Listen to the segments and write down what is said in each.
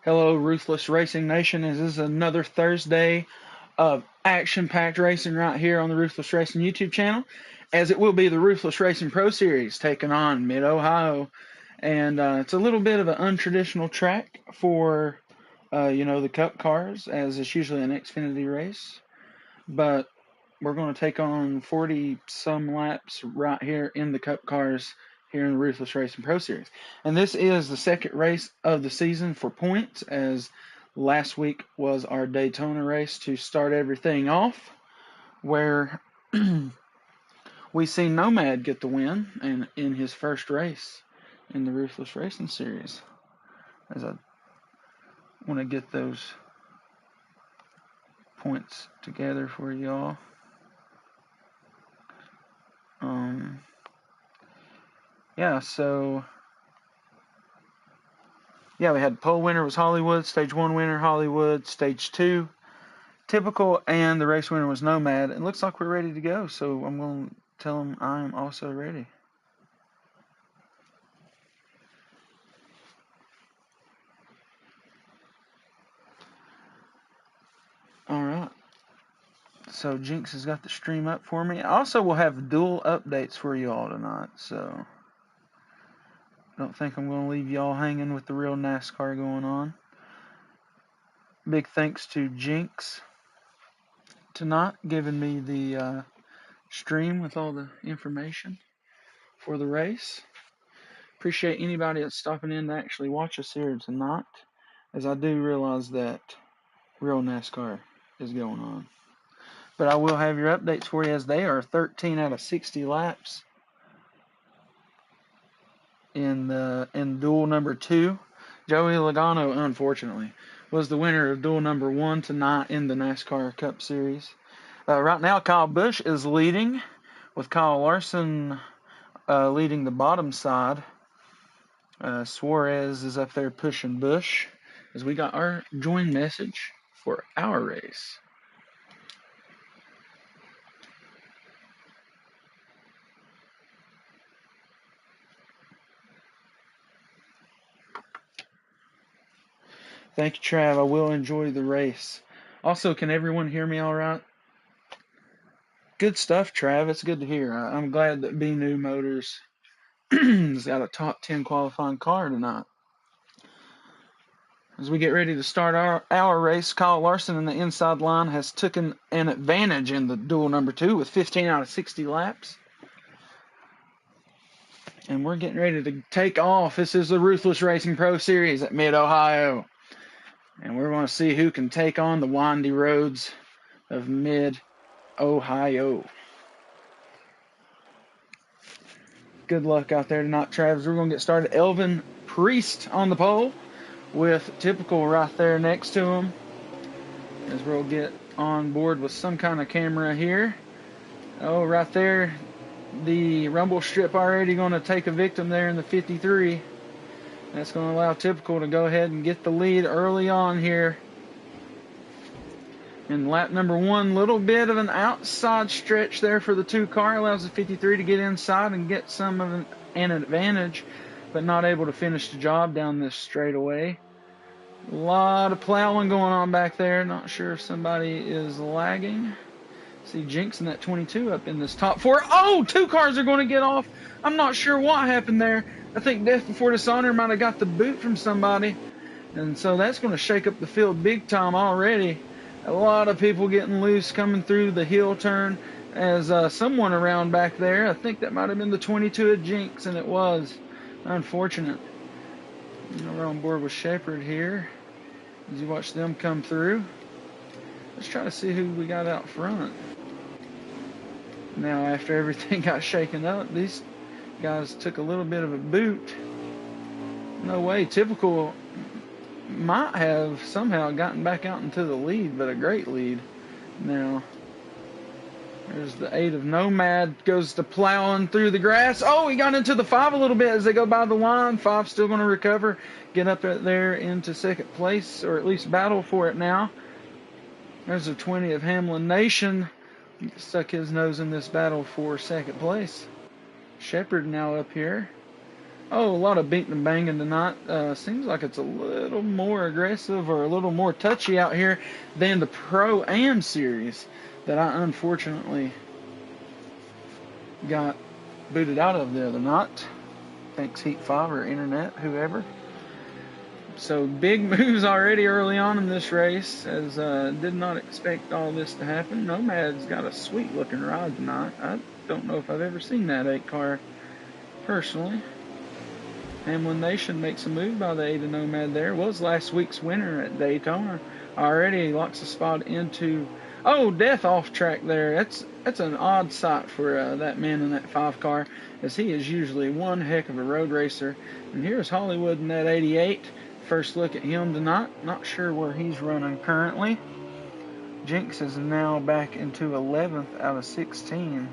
Hello, Ruthless Racing Nation. This is another Thursday of action-packed racing right here on the Ruthless Racing YouTube channel, as it will be the Ruthless Racing Pro Series taking on Mid-Ohio. And it's a little bit of an untraditional track for, the Cup cars, as it's usually an Xfinity race. But we're going to take on 40-some laps right here in the Cup cars here in the Ruthless Racing Pro Series. And this is the second race of the season for points, as last week was our Daytona race to start everything off, where we see Nomad get the win and in his first race in the Ruthless Racing Series. As I want to get those points together for y'all. We had pole winner was Hollywood, stage 1 winner Hollywood, stage 2 typical, and the race winner was Nomad. It looks like we're ready to go, so I'm going to tell them I am also ready. Alright, so Jinx has got the stream up for me. I also will have dual updates for you all tonight, so don't think I'm going to leave y'all hanging with the real NASCAR going on. Big thanks to Jinx tonight giving me the stream with all the information for the race. Appreciate anybody that's stopping in to actually watch us here tonight, as I do realize that real NASCAR is going on. But I will have your updates for you, as they are 13 out of 60 laps in duel number 2. Joey Logano, unfortunately, was the winner of duel number 1 tonight in the NASCAR Cup Series. Right now, Kyle Busch is leading, with Kyle Larson leading the bottom side. Suarez is up there pushing Busch, as we got our join message for our race. Thank you, Trav. I will enjoy the race. Also, can everyone hear me all right? Good stuff, Trav. It's good to hear. I'm glad that B-New Motors has got a top 10 qualifying car tonight. As we get ready to start our race, Kyle Larson in the inside line has taken an advantage in the duel number 2 with 15 out of 60 laps. And we're getting ready to take off. This is the Ruthless Racing Pro Series at Mid-Ohio. And we're going to see who can take on the windy roads of Mid-Ohio. Good luck out there tonight, Travis. We're going to get started. Elvin Priest on the pole, with Typical right there next to him, as we'll get on board with some kind of camera here. Oh, right there, the rumble strip already going to take a victim there in the 53. That's going to allow Typical to go ahead and get the lead early on here. In lap number 1, little bit of an outside stretch there for the 2 car. Allows the 53 to get inside and get some of an advantage, but not able to finish the job down this straightaway. A lot of plowing going on back there. Not sure if somebody is lagging. See Jinx in that 22 up in this top 4. Oh, 2 cars are going to get off. I'm not sure what happened there. I think Death Before Dishonor might have got the boot from somebody. And so that's going to shake up the field big time already. A lot of people getting loose coming through the hill turn, as someone around back there, I think that might have been the 22 of Jinx, and it was. Unfortunate. We're on board with Shepard here as you watch them come through. Let's try to see who we got out front. Now, after everything got shaken up, these guys took a little bit of a boot. No way. Typical might have somehow gotten back out into the lead, but a great lead. Now, there's the 8 of Nomad, goes to plowing through the grass. Oh, he got into the 5 a little bit as they go by the line. 5 still going to recover, get up there into second place, or at least battle for it now. There's a 20 of Hamlin Nation, stuck his nose in this battle for second place. Shepard now up here. Oh, a lot of beating and banging tonight. Seems like it's a little more aggressive or a little more touchy out here than the Pro-Am series that I unfortunately got booted out of the other night. Thanks Heat 5 or Internet, whoever. So big moves already early on in this race, as did not expect all this to happen. Nomad's got a sweet looking ride tonight. I don't know if I've ever seen that 8 car personally. Hamlin Nation makes a move by the Ada Nomad there. Was last week's winner at Daytona. Already locks a spot into... Oh, death off track there. That's an odd sight for that man in that 5 car, as he is usually one heck of a road racer. And here's Hollywood in that 88. First look at him tonight. Not sure where he's running currently. Jinx is now back into 11th out of 16.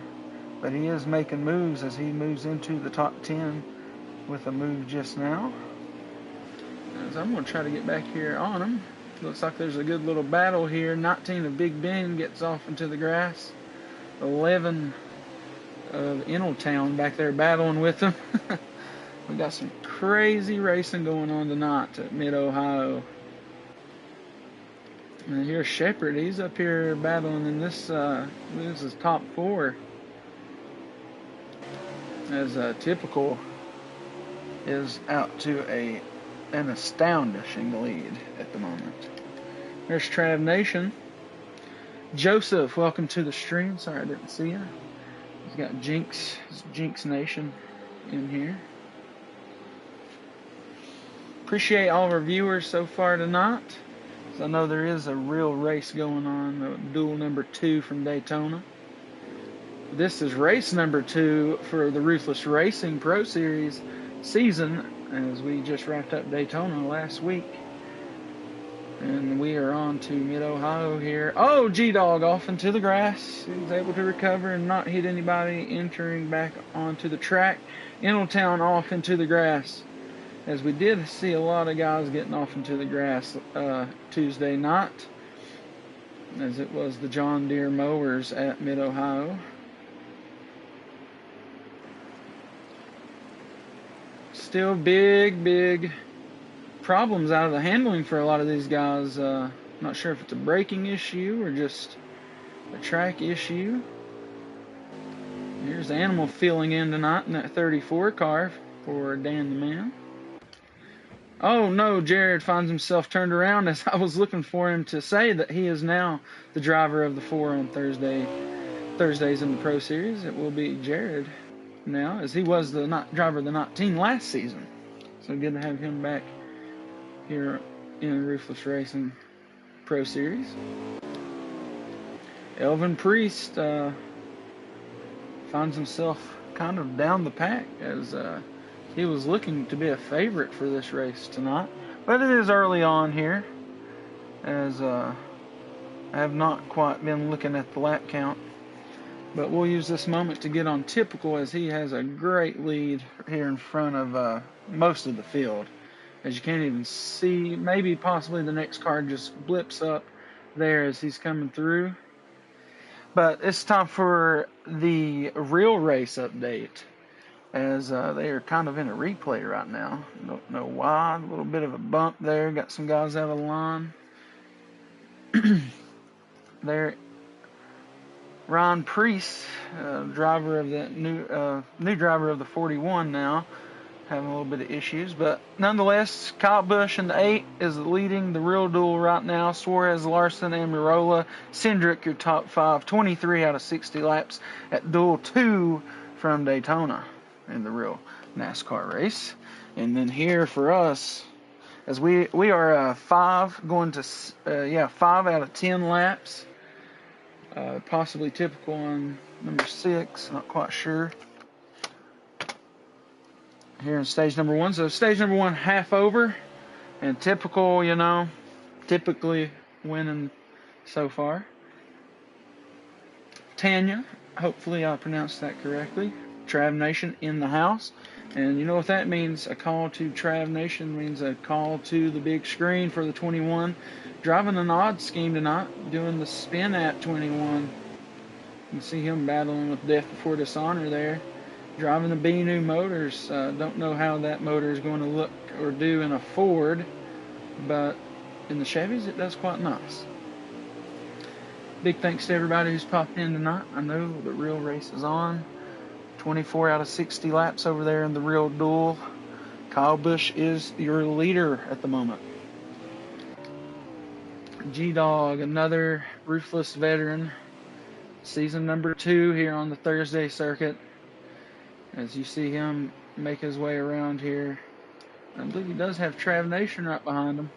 But he is making moves as he moves into the top 10 with a move just now. As I'm going to try to get back here on him. Looks like there's a good little battle here. 19 of Big Ben gets off into the grass. 11 of Eneltown back there battling with him. We got some crazy racing going on tonight at Mid-Ohio. And here's Shepard. He's up here battling in this is top 4. As typical is out to an astounding lead at the moment. There's Trav Nation. Joseph, welcome to the stream. Sorry I didn't see you. He's got Jinx Nation in here. Appreciate all of our viewers so far tonight. I know there is a real race going on, duel number 2 from Daytona. This is race number 2 for the Ruthless Racing Pro Series season, as we just wrapped up Daytona last week. And we are on to Mid-Ohio here. Oh, G-Dog off into the grass. He was able to recover and not hit anybody, entering back onto the track. Eneltown off into the grass, as we did see a lot of guys getting off into the grass Tuesday night, as it was the John Deere mowers at Mid-Ohio. Still big problems out of the handling for a lot of these guys. Not sure if it's a braking issue or just a track issue. Here's the Animal filling in tonight in that 34 car for Dan the Man. Oh no, Jared finds himself turned around, as I was looking for him to say that he is now the driver of the 4 on Thursdays in the Pro Series. It will be Jared now, as he was the driver of the 19 last season. So good to have him back here in Ruthless Racing Pro Series. Elvin Priest finds himself kind of down the pack, as he was looking to be a favorite for this race tonight. But it is early on here, as I have not quite been looking at the lap count. But we'll use this moment to get on Typical, as he has a great lead here in front of most of the field. As you can't even see, maybe possibly the next car just blips up there as he's coming through. But it's time for the real race update, as they are kind of in a replay right now. Don't know why. A little bit of a bump there. Got some guys out of line. There, Ron Priest, driver of the new driver of the 41 now, having a little bit of issues. But nonetheless, Kyle Busch in the 8 is leading the real duel right now. Suarez, Larson, and Mirola. Cindric, your top 5. 23 out of 60 laps at duel 2 from Daytona in the real NASCAR race. And then here for us, as we are 5 going to 5 out of 10 laps. Possibly Typical on number 6, not quite sure. Here in stage number 1. So stage number 1 half over, and Typical, typically winning so far. Tanya, hopefully I pronounced that correctly. Trav Nation in the house. And you know what that means? A call to Trav Nation means a call to the big screen for the 21. Driving an odd scheme tonight, doing the spin at 21. You can see him battling with Death Before Dishonor there. Driving the B new motors, don't know how that motor is going to look or do in a Ford, but in the Chevys it does quite nice. Big thanks to everybody who's popped in tonight. I know the real race is on. 24 out of 60 laps over there in the real duel. Kyle Busch is your leader at the moment. G-Dog, another Ruthless veteran. Season number 2 here on the Thursday circuit. As you see him make his way around here. I believe he does have Trav Nation right behind him,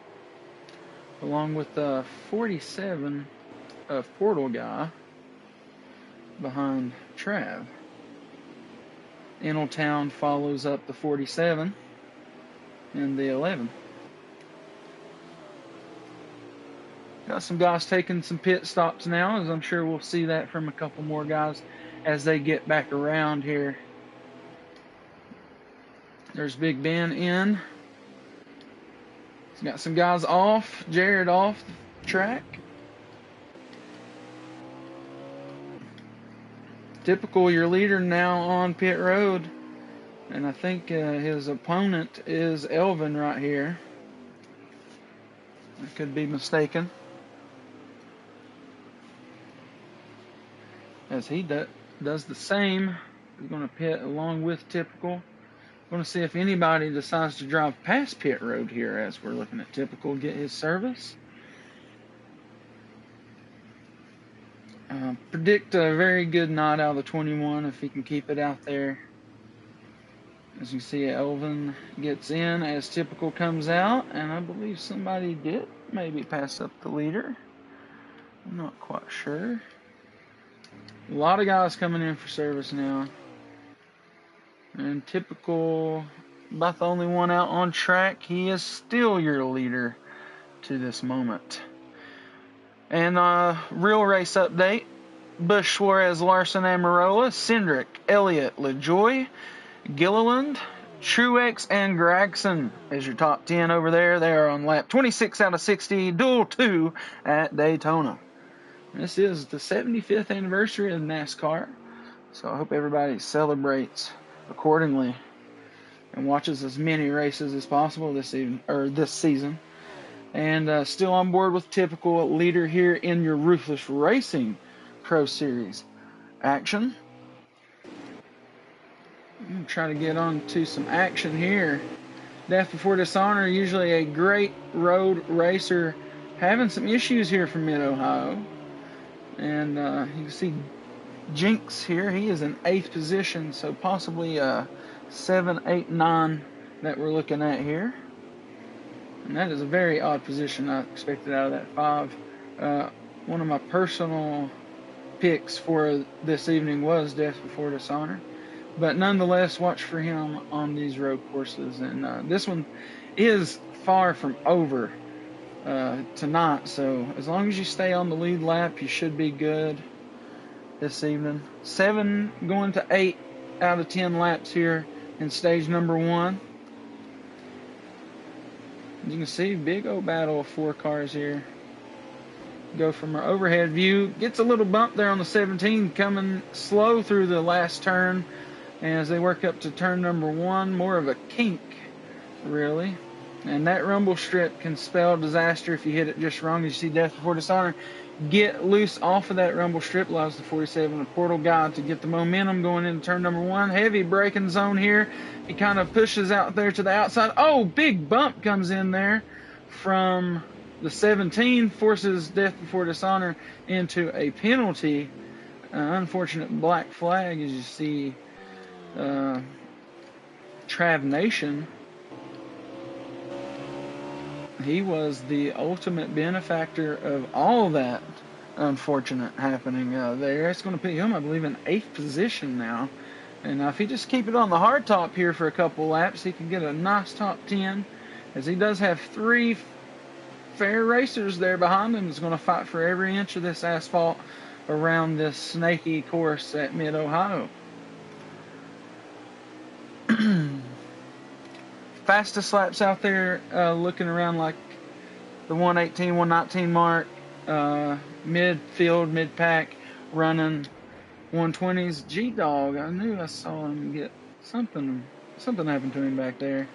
along with the 47 Portal guy behind Trav. Eneltown follows up the 47 and the 11. Got some guys taking some pit stops now, as I'm sure we'll see that from a couple more guys as they get back around here. There's Big Ben in. He's got some guys off. Jared off the track. Typical, your leader now on pit road. And I think his opponent is Elvin right here. I could be mistaken. As he does the same. He's going to pit along with Typical. Going to see if anybody decides to drive past pit road here as we're looking at Typical get his service. Predict a very good night out of the 21 if he can keep it out there. As you see, Elvin gets in as Typical comes out, and I believe somebody did maybe pass up the leader. I'm not quite sure. A lot of guys coming in for service now. And Typical, about the only one out on track. He is still your leader to this moment. And real race update. Busch, Suarez, Larson, Amarola, Cindric, Elliott, LaJoy, Gilliland, Truex, and Gregson is your top 10 over there. They are on lap 26 out of 60, duel 2 at Daytona. This is the 75th anniversary of NASCAR, so I hope everybody celebrates accordingly and watches as many races as possible this season. And still on board with Typical, leader here in your Ruthless Racing Pro Series action. I'm going to try to get on to some action here. Death Before Dishonor, usually a great road racer, having some issues here from Mid-Ohio. And you can see Jinx here. He is in 8th position, so possibly 7, 8, 9 that we're looking at here. And that is a very odd position I expected out of that 5. One of my personal picks for this evening was Death Before Dishonor. But nonetheless, watch for him on these road courses. And this one is far from over tonight. So as long as you stay on the lead lap, you should be good this evening. 7 going to 8 out of 10 laps here in stage number 1. You can see big old battle of 4 cars here. Go from our overhead view. Gets a little bump there on the 17, coming slow through the last turn. And as they work up to turn number 1, more of a kink, really. And that rumble strip can spell disaster if you hit it just wrong. As you see Death Before Dishonor get loose off of that rumble strip, allows the 47 and Portal guy to get the momentum going into turn number 1. Heavy braking zone here. He kind of pushes out there to the outside. Oh, big bump comes in there from the 17, forces Death Before Dishonor into a penalty. Unfortunate black flag, as you see Trav Nation. He was the ultimate benefactor of all that unfortunate happening there. It's going to put him, I believe, in 8th position now. And if he just keep it on the hard top here for a couple laps, he can get a nice top 10, as he does have 3 fair racers there behind him. Is going to fight for every inch of this asphalt around this snaky course at Mid-Ohio. Fastest laps out there, looking around like the 118, 119 mark. Midfield, mid-pack, running 120's G-Dog. I knew I saw him get something happened to him back there.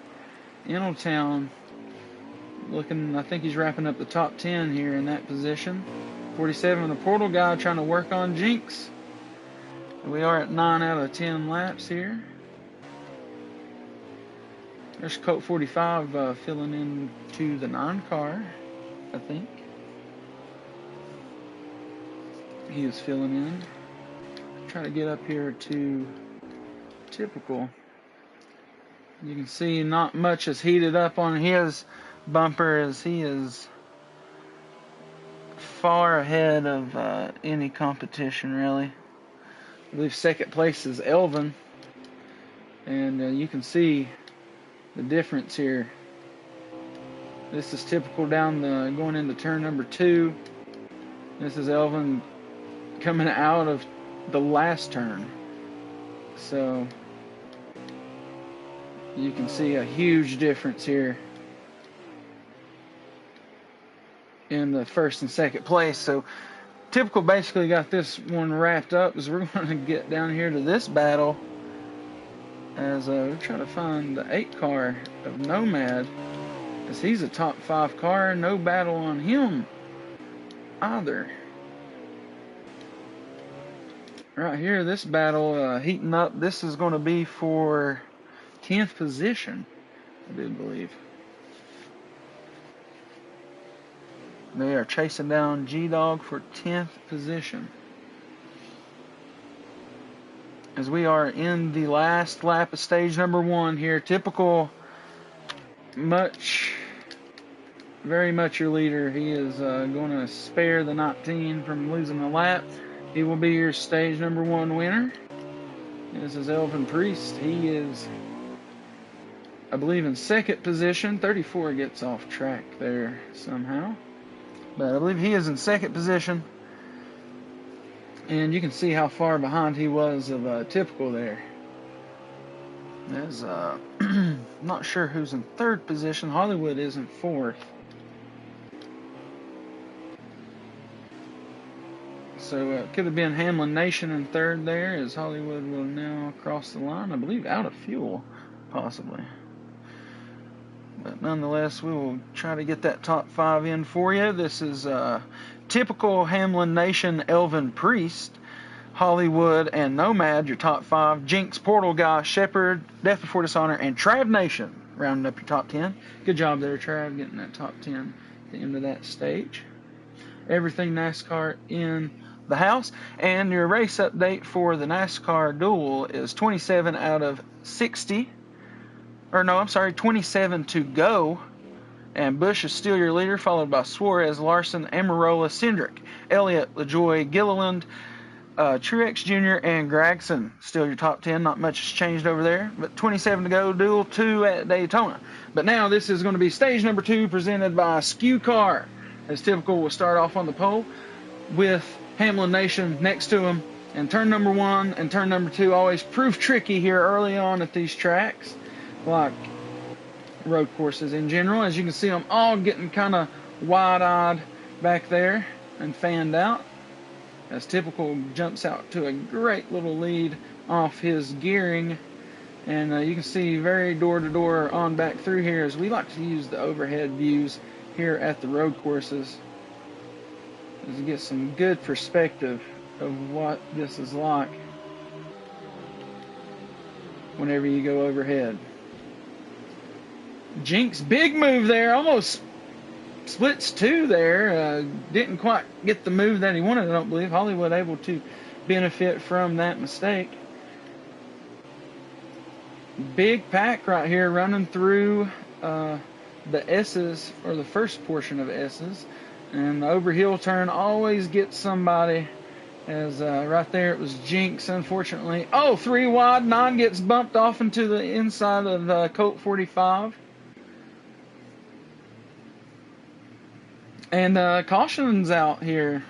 Town looking, I think he's wrapping up the top 10 here in that position. 47, the Portal guy trying to work on Jinx. We are at 9 out of 10 laps here. There's Colt 45 filling in to the 9 car, I think. He is filling in. Try to get up here to Typical. You can see not much is heated up on his bumper as he is far ahead of any competition, really. I believe second place is Elvin. And you can see the difference here. This is Typical down going into turn number 2. This is Elvin coming out of the last turn. So you can see a huge difference here in the first and second place. So Typical basically got this one wrapped up as we're going to get down here to this battle as we're trying to find the 8 car of Nomad, as he's a top 5 car. No battle on him either. Right here, this battle heating up. This is going to be for 10th position, I do believe. They are chasing down G-Dog for 10th position. As we are in the last lap of stage number 1 here. Typical, very much your leader. He is going to spare the 19 from losing a lap. He will be your stage number 1 winner. This is Elvin Priest. He is, I believe, in second position. 34 gets off track there somehow. But I believe he is in second position. And you can see how far behind he was of Typical there. There's not sure who's in third position. Hollywood is in fourth. So it could have been Hamlin Nation in third there, as Hollywood will now cross the line, I believe, out of fuel, possibly. But nonetheless, we will try to get that top 5 in for you. This is Typical, Hamlin Nation, Elvin Priest, Hollywood, and Nomad, your top 5. Jinx, Portal Guy, Shepherd, Death Before Dishonor, and Trav Nation, rounding up your top 10. Good job there, Trav, getting that top 10 at the end of that stage. Everything NASCAR in the house. And your race update for the NASCAR duel is 27 out of 60. Or no, I'm sorry, 27 to go. And Busch is still your leader, followed by Suarez, Larson, Amarola, Cindric, Elliott, LaJoy, Gilliland, Truex Jr., and Gregson. Still your top 10. Not much has changed over there. But 27 to go, duel 2 at Daytona. But now this is going to be stage number 2, presented by Skew Car. As Typical, will start off on the pole with Hamlin Nation next to him. And turn number 1 and turn number 2 always prove tricky here early on at these tracks, like road courses in general. As you can see, them all getting kind of wide-eyed back there and fanned out. As Typical jumps out to a great little lead off his gearing. And you can see very door-to-door on back through here, as we like to use the overhead views here at the road courses, to get some good perspective of what this is like whenever you go overhead. Jinx, big move there, almost splits 2 there. Didn't quite get the move that he wanted, I don't believe. Hollywood able to benefit from that mistake. Big pack right here running through the S's, or the first portion of S's. And the overhill turn always gets somebody, as right there it was Jinx, unfortunately. Oh, 3 wide, 9 gets bumped off into the inside of Colt 45. And caution's out here.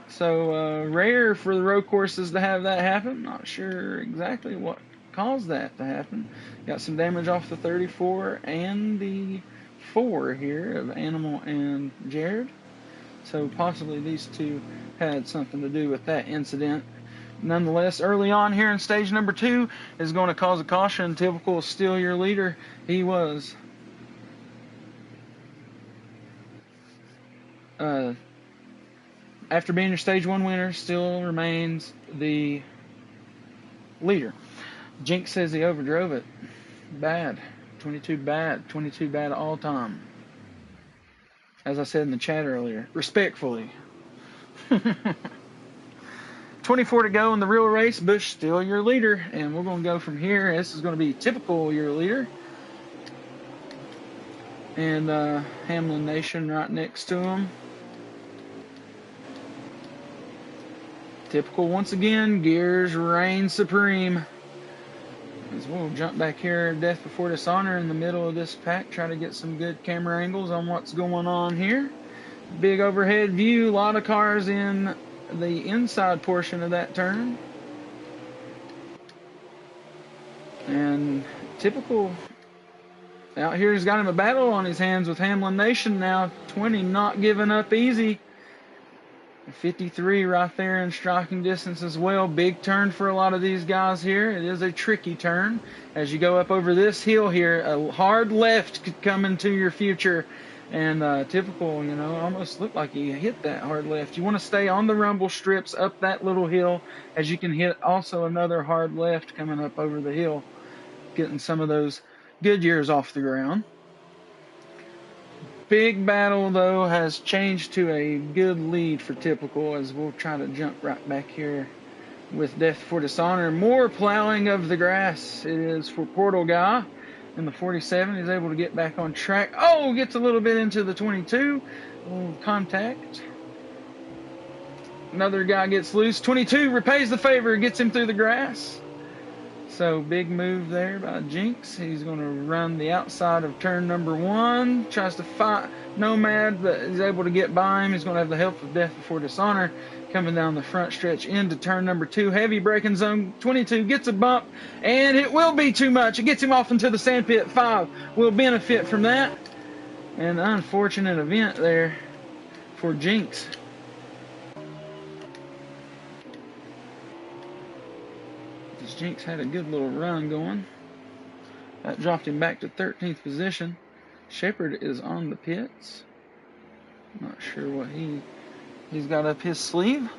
So rare for the road courses to have that happen. Not sure exactly what caused that to happen. Got some damage off the 34 and the 4 here of Animal and Jared. So possibly these two had something to do with that incident. nonetheless, early on here in stage number 2 is going to cause a caution. Typical is still your leader. He was. After being your stage 1 winner, still remains the leader. Jinx says he overdrove it. Bad. 22 bad. 22 bad all time. As I said in the chat earlier. Respectfully. 24 to go in the real race. Bush still your leader. And we're going to go from here. This is going to be typical your leader. And Hamlin Nation right next to him. Typical once again. Gears reign supreme. As we'll jump back here. Death Before Dishonor in the middle of this pack. Try to get some good camera angles on what's going on here. Big overhead view. A lot of cars in the inside portion of that turn. And typical out here, he's got him a battle on his hands with Hamlin Nation now. 20 not giving up easy. 53 right there in striking distance as well. Big turn for a lot of these guys here. It is a tricky turn. As you go up over this hill here, a hard left could come into your future. And typical, you know, almost looked like he hit that hard left. You want to stay on the rumble strips up that little hill, as you can hit also another hard left coming up over the hill, getting some of those good years off the ground. Big battle, though, has changed to a good lead for Typical, as we'll try to jump right back here with Death Before Dishonor. More plowing of the grass it is for Portal Guy. In the 47, he's able to get back on track. Oh, gets a little bit into the 22. Contact. Another guy gets loose. 22 repays the favor, gets him through the grass. So big move there by Jinx. He's going to run the outside of turn number 1. Tries to fight Nomad, but he's able to get by him. He's going to have the help of Death Before Dishonor coming down the front stretch into turn number 2. Heavy braking zone. 22 gets a bump, and it will be too much. It gets him off into the sandpit. 5 will benefit from that. An unfortunate event there for Jinx. Jinx had a good little run going. That dropped him back to 13th position. Shepard is on the pits. Not sure what he's got up his sleeve.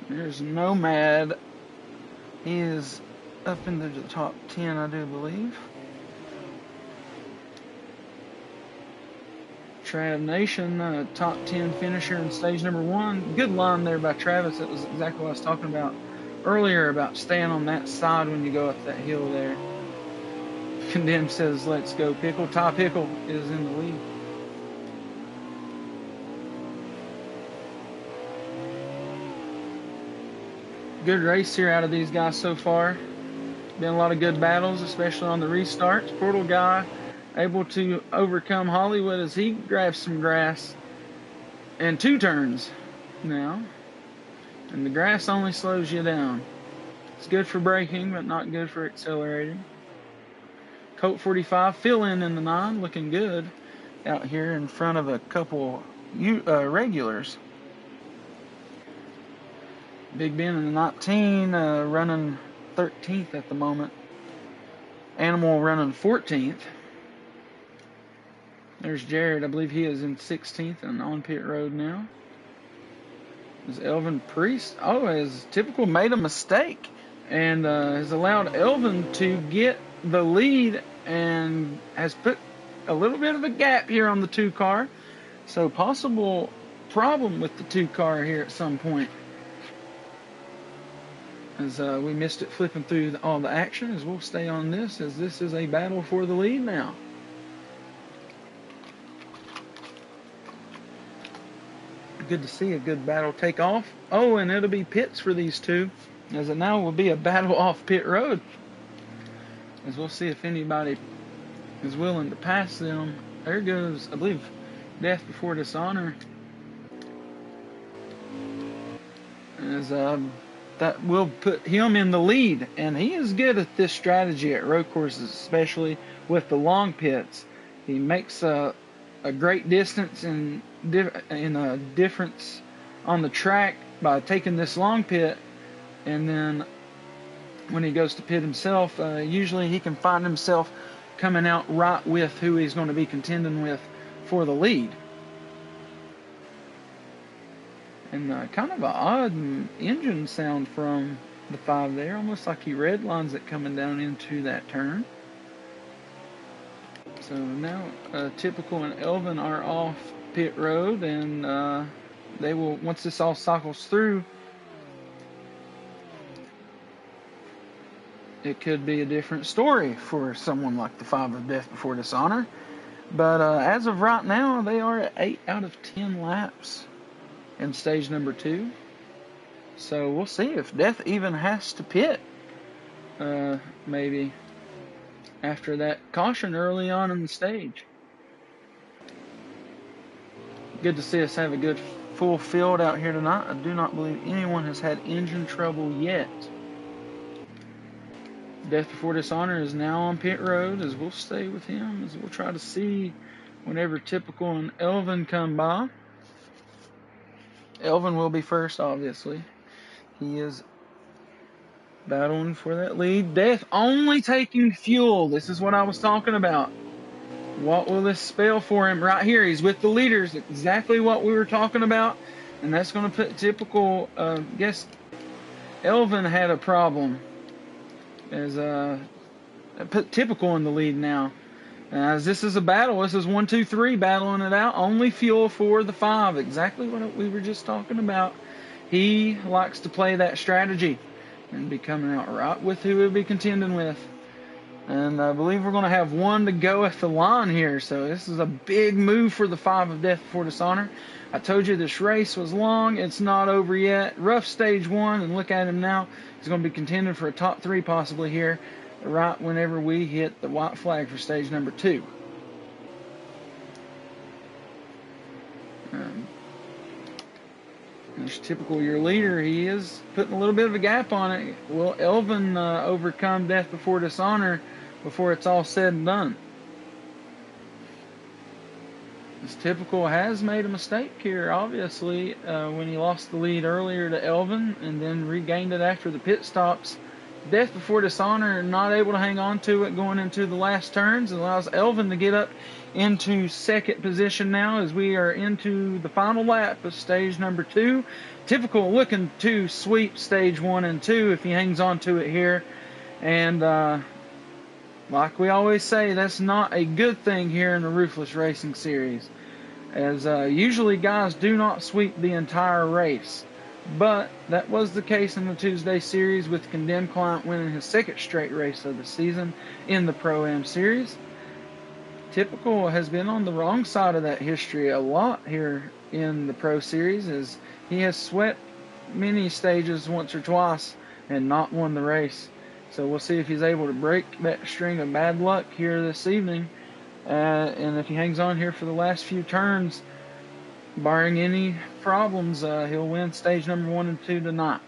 There's Nomad. He is up into the top 10, I do believe. Trav Nation, top 10 finisher in stage number 1. Good line there by Travis. That was exactly what I was talking about earlier, about staying on that side when you go up that hill there. Condemned says, let's go Pickle. Ty Pickle is in the lead. Good race here out of these guys so far. Been a lot of good battles, especially on the restarts. Portal Guy able to overcome Hollywood as he grabs some grass. And 2 turns now. And the grass only slows you down. It's good for braking, but not good for accelerating. Colt 45 filling in the 9, looking good out here in front of a couple regulars. Big Ben in the 19, running 13th at the moment. Animal running 14th. There's Jared. I believe he is in 16th and on pit road now. Is Elvin Priest? Oh, as Typical made a mistake and has allowed Elvin to get the lead and has put a little bit of a gap here on the 2 car. So possible problem with the 2 car here at some point. As we missed it flipping through all the action, as we'll stay on this, as this is a battle for the lead now. Good to see a good battle take off. Oh, and it'll be pits for these 2, as it now will be a battle off pit road. As we'll see if anybody is willing to pass them. There goes, I believe, Death Before Dishonor. As that will put him in the lead, and he is good at this strategy at road courses, especially with the long pits. He makes a great distance in a difference on the track by taking this long pit, and then when he goes to pit himself, usually he can find himself coming out right with who he's going to be contending with for the lead. And kind of an odd engine sound from the 5 there, almost like he redlines it coming down into that turn. So now Typical and Elvin are off pit road, and they will, once this all cycles through, it could be a different story for someone like the 5 of Death Before Dishonor. But as of right now, they are at 8 out of 10 laps in stage number 2. So we'll see if Death even has to pit, maybe, after that caution early on in the stage. Good to see us have a good full field out here tonight. I do not believe anyone has had engine trouble yet. Death Before Dishonor is now on pit road, as we'll stay with him, as we'll try to see whenever Typical and Elvin come by. Elvin will be first, obviously. He is battling for that lead. Death only taking fuel. This is what I was talking about. What will this spell for him? Right here, he's with the leaders. Exactly what we were talking about. And that's going to put Typical, guess Elvin had a problem. As put Typical in the lead now. As this is a battle, this is 1, 2, 3 battling it out. Only fuel for the 5. Exactly what we were just talking about. He likes to play that strategy and be coming out right with who he'll be contending with. And I believe we're going to have 1 to go at the line here. So this is a big move for the 5 of Death Before Dishonor. I told you this race was long. It's not over yet. Rough stage 1, and look at him now. He's going to be contending for a top 3 possibly here, right whenever we hit the white flag for stage number 2. There's Typical, your leader. He is putting a little bit of a gap on it. Will Elvin overcome Death Before Dishonor before it's all said and done? This Typical has made a mistake here, obviously, when he lost the lead earlier to Elvin and then regained it after the pit stops. Death Before Dishonor not able to hang on to it going into the last turns. It allows Elvin to get up into second position now as we are into the final lap of stage number 2. Typical looking to sweep stage 1 and 2 if he hangs on to it here. And like we always say, that's not a good thing here in the Ruthless Racing Series, as usually guys do not sweep the entire race. But that was the case in the Tuesday series, with Condemned Client winning his 2nd straight race of the season in the Pro-Am series. Typical has been on the wrong side of that history a lot here in the Pro Series, as he has swept many stages once or twice and not won the race. So we'll see if he's able to break that string of bad luck here this evening. And if he hangs on here for the last few turns, barring any problems, he'll win stage number 1 and 2 tonight.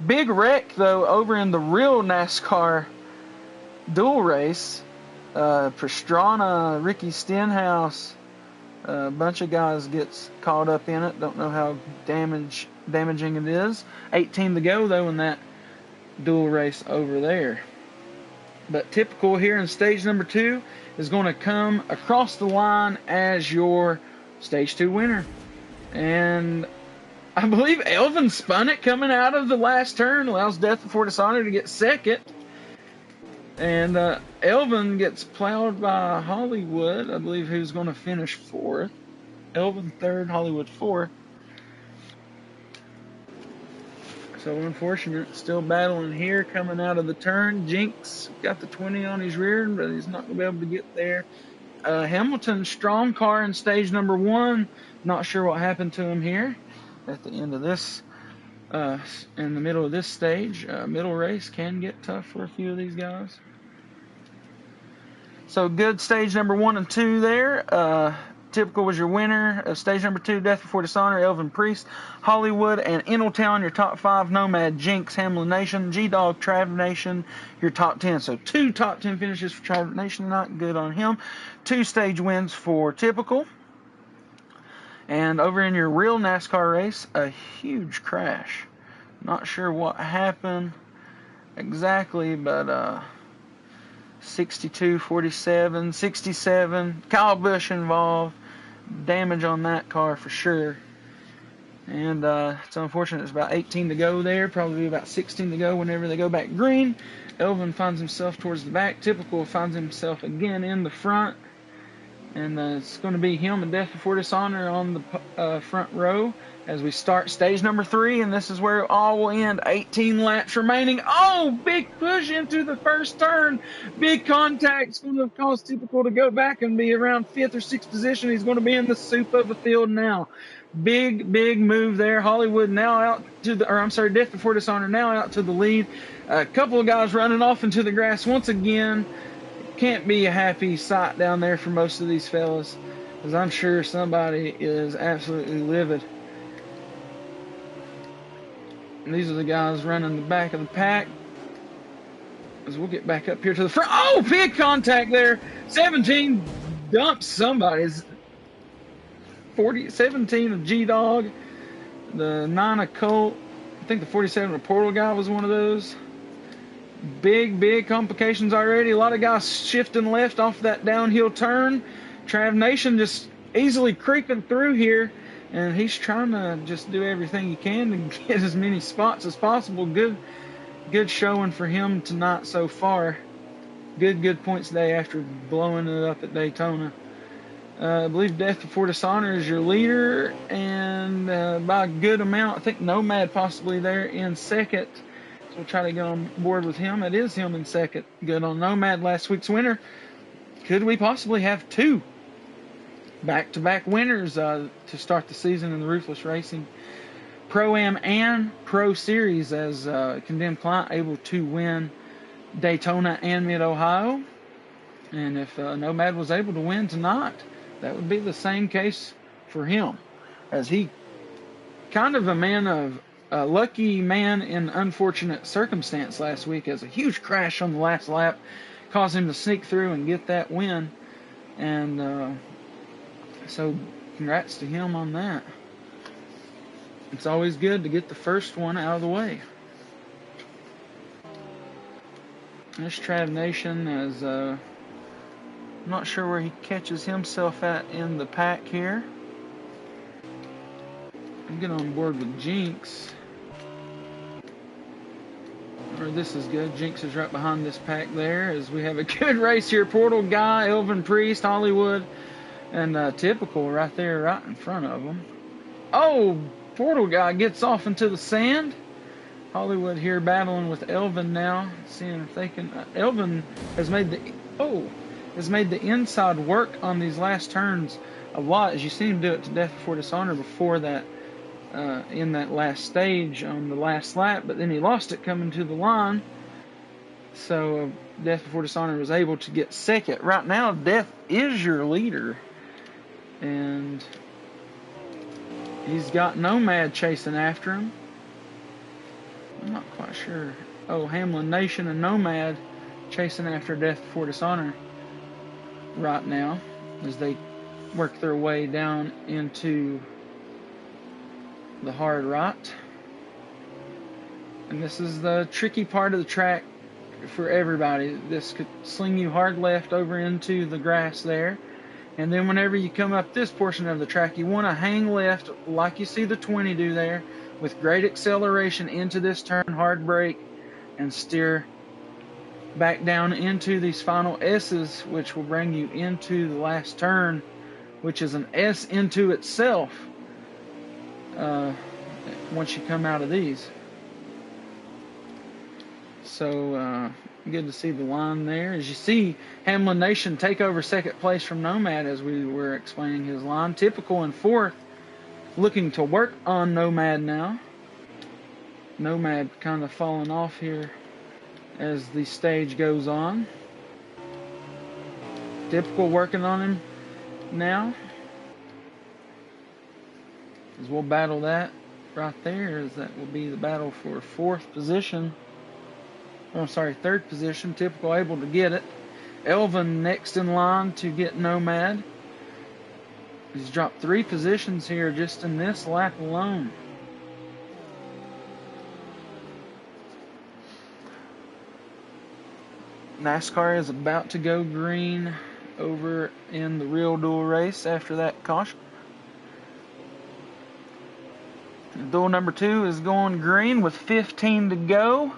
Big wreck, though, over in the real NASCAR dual race. Pastrana, Ricky Stenhouse, a bunch of guys gets caught up in it. Don't know how damaging it is. 18 to go, though, in that dual race over there. But Typical here in stage number 2 is going to come across the line as your stage 2 winner. And I believe Elvin spun it coming out of the last turn, allows Death Before Dishonor to get second. And Elvin gets plowed by Hollywood, I believe, who's going to finish 4th. Elvin 3rd, Hollywood 4th. So unfortunate, still battling here coming out of the turn. Jinx got the 20 on his rear, but he's not going to be able to get there. Hamilton, strong car in stage number 1. Not sure what happened to him here at the end of this, in the middle of this stage. Middle race can get tough for a few of these guys. So good stage number 1 and 2 there. Typical was your winner. Stage number 2, Death Before Dishonor, Elvin Priest, Hollywood, and Inaltown, your top 5. Nomad, Jinx, Hamlin Nation, G-Dog, Trav Nation, your top 10. So 2 top 10 finishes for Trav Nation tonight. Good on him. 2 stage wins for Typical. And over in your real NASCAR race, a huge crash. Not sure what happened exactly, but 62, 47, 67, Kyle Busch involved. Damage on that car for sure. And it's unfortunate. It's about 18 to go there. Probably about 16 to go whenever they go back green. Elvin finds himself towards the back. Typical finds himself again in the front. And it's going to be him and Death Before Dishonor on the front row as we start stage number 3. And this is where it all will end. 18 laps remaining. Oh, big push into the first turn. Big contact. It's going to cause Typical to go back and be around 5th or 6th position. He's going to be in the soup of the field now. Big move there. Hollywood now out to Death Before Dishonor now out to the lead. A couple of guys running off into the grass once again. Can't be a happy sight down there for most of these fellas, because I'm sure somebody is absolutely livid. And these are the guys running the back of the pack. As we'll get back up here to the front. Oh, big contact there. 17 dumps somebody's. 17 of G-Dog. The 9 of Colt. I think the 47 of Portal guy was one of those. Big complications already. A lot of guys shifting left off that downhill turn. Trav Nation just easily creeping through here, and he's trying to just do everything he can to get as many spots as possible. Good showing for him tonight so far. Good points today after blowing it up at Daytona. I believe Death Before Dishonor is your leader, and by a good amount. I think Nomad possibly there in second. So we'll try to get on board with him. It is him in second. Good on Nomad, last week's winner. Could we possibly have 2 back-to-back winners to start the season in the Ruthless Racing Pro-Am and Pro Series, as Condemned Client able to win Daytona and Mid-Ohio? And if Nomad was able to win tonight, that would be the same case for him, as he kind of a lucky man in unfortunate circumstance last week, as a huge crash on the last lap caused him to sneak through and get that win. And so congrats to him on that. It's always good to get the first one out of the way. This Trav Nation is I'm not sure where he catches himself at in the pack here. I'm getting on board with Jinx. Or this is good. Jinx is right behind this pack there, as we have a good race here. Portal Guy, Elvin Priest, Hollywood, and Typical right there, right in front of them. Oh, Portal Guy gets off into the sand. Hollywood here battling with Elvin now, seeing if they can. Elvin has made the inside work on these last turns a lot, as you see him do it to Death Before Dishonor before that. In that last stage on the last lap, but then he lost it coming to the line. So Death Before Dishonor was able to get second. Right now, Death is your leader, and he's got Nomad chasing after him. I'm not quite sure. Oh, Hamlin Nation and Nomad chasing after Death Before Dishonor right now as they work their way down into the hard right. And this is the tricky part of the track for everybody. This could sling you hard left over into the grass there. And then whenever you come up this portion of the track, you want to hang left like you see the 20 do there, with great acceleration into this turn, hard brake, and steer back down into these final S's, which will bring you into the last turn, which is an S into itself. Once you come out of these. So good to see the line there. As you see Hamlin Nation take over second place from Nomad, as we were explaining his line. Typical in fourth, looking to work on Nomad now. Nomad kind of falling off here as the stage goes on. Typical working on him now, as we'll battle that right there, as that will be the battle for fourth position. Oh, sorry, third position. Typical able to get it. Elvin next in line to get Nomad. He's dropped 3 positions here just in this lap alone. NASCAR is about to go green over in the real dual race after that caution. Duel number 2 is going green with 15 to go.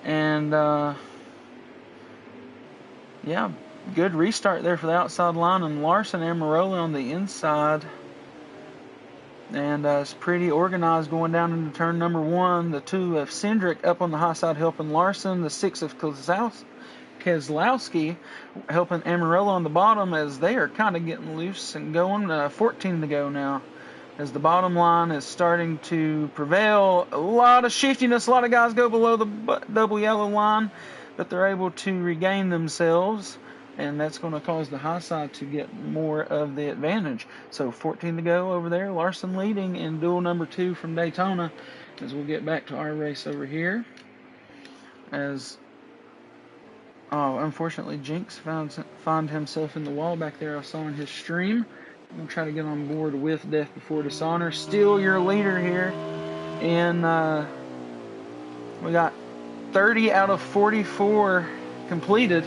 And, yeah, good restart there for the outside line. And Larson and Amarola on the inside. And it's pretty organized going down into turn number 1. The 2 of Cindric up on the high side helping Larson. The 6 of Keselowski helping Amarola on the bottom as they are kind of getting loose and going. 14 to go now, as the bottom line is starting to prevail. A lot of shiftiness, a lot of guys go below the double yellow line, but they're able to regain themselves, and that's going to cause the high side to get more of the advantage. So 14 to go over there. Larson leading in duel number 2 from Daytona, as we'll get back to our race over here. Unfortunately, Jinx found himself in the wall back there. I saw in his stream. I'm going to try to get on board with Death Before Dishonor. Still your leader here. And we got 30 out of 44 completed.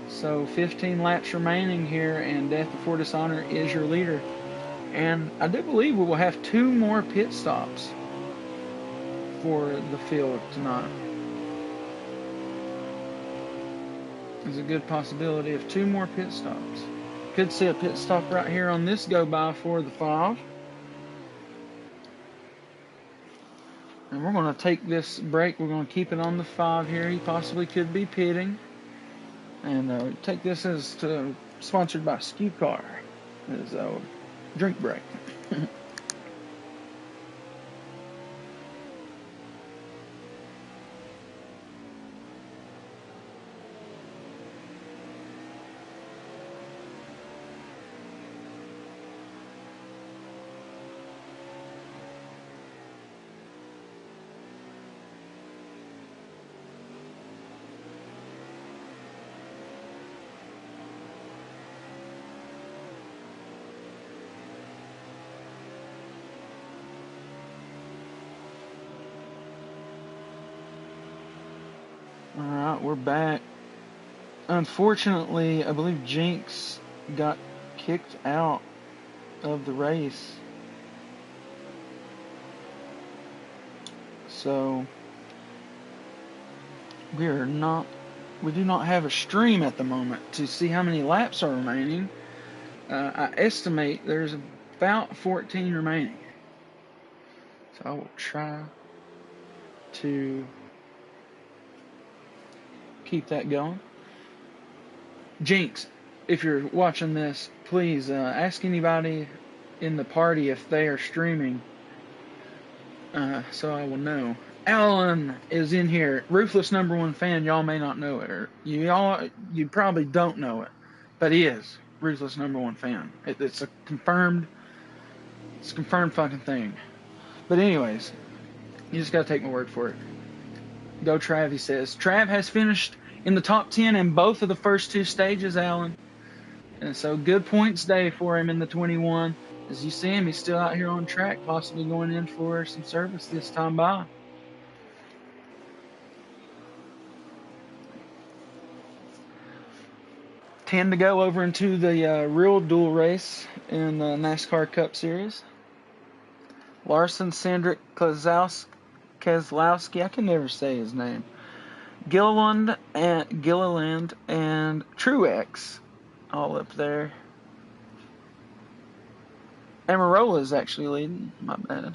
So 15 laps remaining here, and Death Before Dishonor is your leader. And I do believe we will have 2 more pit stops for the field tonight. There's a good possibility of 2 more pit stops. Could see a pit stop right here on this go by for the 5. And we're going to take this break. We're going to keep it on the 5 here. He possibly could be pitting. And take this as sponsored by Skew Car as a drink break. Alright, we're back. Unfortunately, I believe Jinx got kicked out of the race. So we do not have a stream at the moment to see how many laps are remaining. I estimate there's about 14 remaining. So I will try to keep that going. Jinx, if you're watching this, please ask anybody in the party if they are streaming, so I will know. Alan is in here. Ruthless #1 fan. Y'all may not know it, or you probably don't know it, but he is Ruthless #1 fan. It's a confirmed fucking thing. But anyways, you just gotta take my word for it. Go Trav, he says. Trav has finished in the top 10 in both of the first 2 stages, Alan. And so good points day for him in the 21. As you see him, he's still out here on track, possibly going in for some service this time by. $10 to go over into the real dual race in the NASCAR Cup Series. Larson, Cindric, Keselowski, I can never say his name. Gilliland and Truex all up there. Amarola is actually leading. My bad.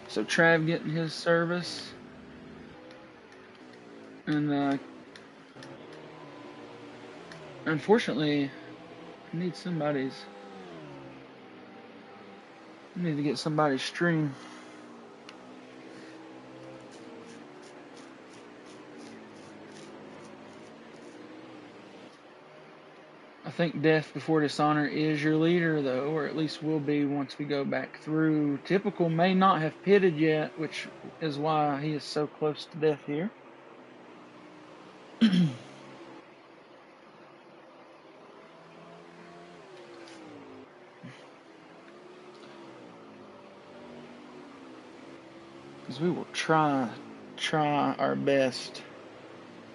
So Trav getting his service. And unfortunately, I need to get somebody's stream. I think Death Before Dishonor is your leader, though, or at least will be once we go back through. Typical may not have pitted yet, which is why he is so close to death here. Because we will try our best